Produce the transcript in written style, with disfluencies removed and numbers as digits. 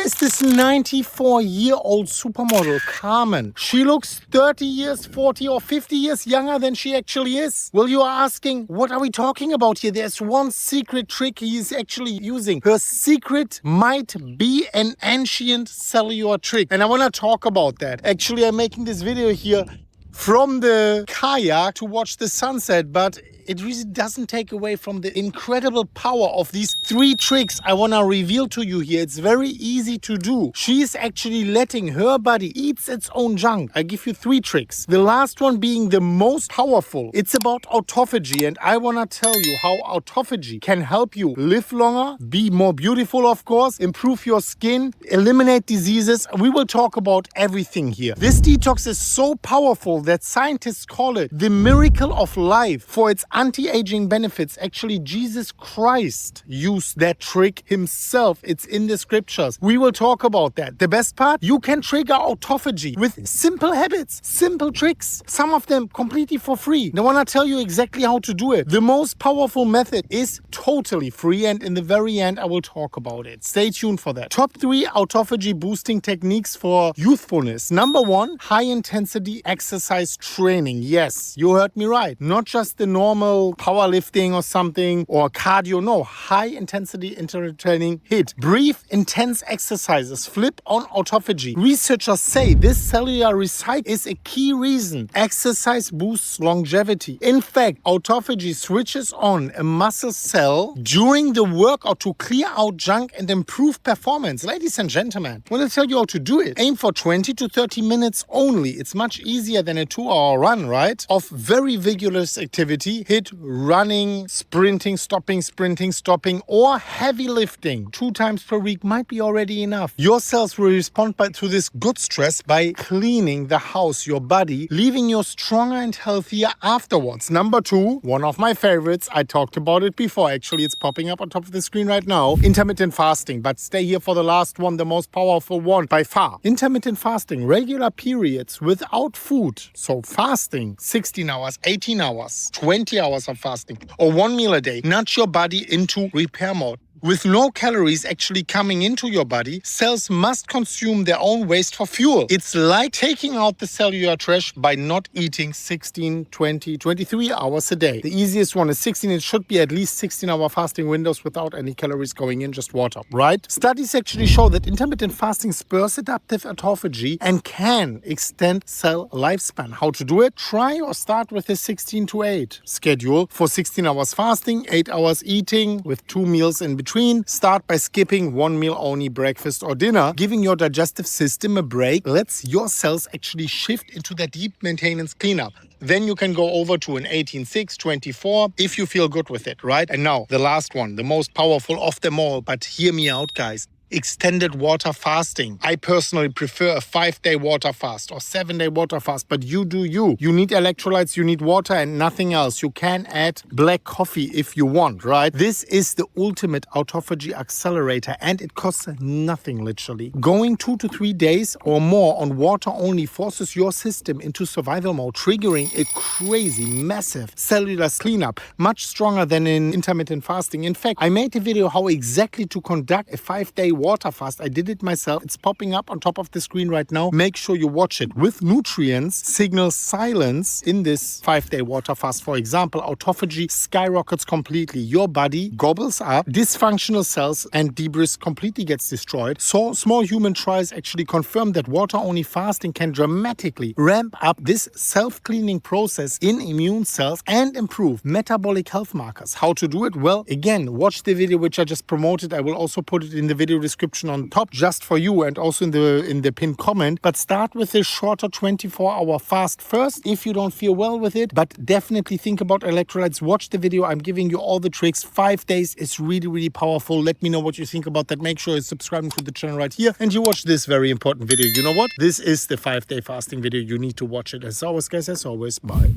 is this 94-year-old supermodel, Carmen. She looks 30 years, 40 or 50 years younger than she actually is. Well, you are asking, what are we talking about here? There's one secret trick he is actually using. Her secret might be an ancient cellular trick. And I want to talk about that. Actually, I'm making this video here from the kayak to watch the sunset, but it really doesn't take away from the incredible power of these 3 tricks I want to reveal to you here. It's very easy to do. She is actually letting her body eat its own junk. I give you 3 tricks. The last one being the most powerful. It's about autophagy, and I want to tell you how autophagy can help you live longer, be more beautiful, of course, improve your skin, eliminate diseases. We will talk about everything here. This detox is so powerful that scientists call it the miracle of life for its anti-aging benefits. Actually, Jesus Christ used that trick himself. It's in the scriptures. We will talk about that. The best part, you can trigger autophagy with simple habits, simple tricks, some of them completely for free. I want to tell you exactly how to do it. The most powerful method is totally free, and in the very end, I will talk about it. Stay tuned for that. Top 3 autophagy boosting techniques for youthfulness. Number 1, high intensity exercise training. Yes, you heard me right. Not just the normal powerlifting or something or cardio. No, high intensity intermittent training. HIIT. Brief, intense exercises flip on autophagy. Researchers say this cellular recycle is a key reason exercise boosts longevity. In fact, autophagy switches on a muscle cell during the workout to clear out junk and improve performance. Ladies and gentlemen, I want to tell you how to do it. Aim for 20 to 30 minutes only. It's much easier than a 2-hour run, right? Of very vigorous activity. HIIT, running, sprinting, stopping, or heavy lifting 2 times per week might be already enough. Your cells will respond to this good stress by cleaning the house, your body, leaving you stronger and healthier afterwards. Number 2, one of my favorites. I talked about it before. Actually, it's popping up on top of the screen right now. Intermittent fasting. But stay here for the last one, the most powerful one by far. Intermittent fasting, regular periods without food. So fasting, 16 hours, 18 hours, 20 hours of fasting, or 1 meal a day. Nudge your body into repair mode. With no calories actually coming into your body, cells must consume their own waste for fuel. It's like taking out the cellular trash by not eating 16, 20, 23 hours a day. The easiest one is 16. It should be at least 16-hour fasting windows without any calories going in, just water, right? Studies actually show that intermittent fasting spurs adaptive autophagy and can extend cell lifespan. How to do it? Try or start with a 16 to 8 schedule for 16 hours fasting, 8 hours eating with 2 meals in between. Start by skipping 1 meal only, breakfast or dinner. Giving your digestive system a break lets your cells actually shift into that deep maintenance cleanup. Then you can go over to an 18-6, 24 if you feel good with it, right? And now the last one, the most powerful of them all, but hear me out, guys. Extended water fasting. I personally prefer a 5-day water fast or 7-day water fast, but you do you. You need electrolytes, you need water and nothing else. You can add black coffee if you want, right? This is the ultimate autophagy accelerator and it costs nothing, literally. Going 2 to 3 days or more on water only forces your system into survival mode, triggering a crazy, massive cellular cleanup, much stronger than in intermittent fasting. In fact, I made a video how exactly to conduct a 5-day water fast. I did it myself. It's popping up on top of the screen right now. Make sure you watch it. With nutrients, signal silence in this 5-day water fast. For example, autophagy skyrockets completely. Your body gobbles up dysfunctional cells and debris completely gets destroyed. So small human trials actually confirm that water-only fasting can dramatically ramp up this self-cleaning process in immune cells and improve metabolic health markers. How to do it? Well, again, watch the video which I just promoted. I will also put it in the video description on top just for you and also in the pinned comment. But start with a shorter 24-hour fast first if you don't feel well with it. But definitely think about electrolytes. Watch the video. I'm giving you all the tricks. 5 days is really, really powerful. Let me know what you think about that. Make sure you're subscribing to the channel right here and you watch this very important video. You know what? This is the 5-day fasting video. You need to watch it. As always, guys, as always, bye.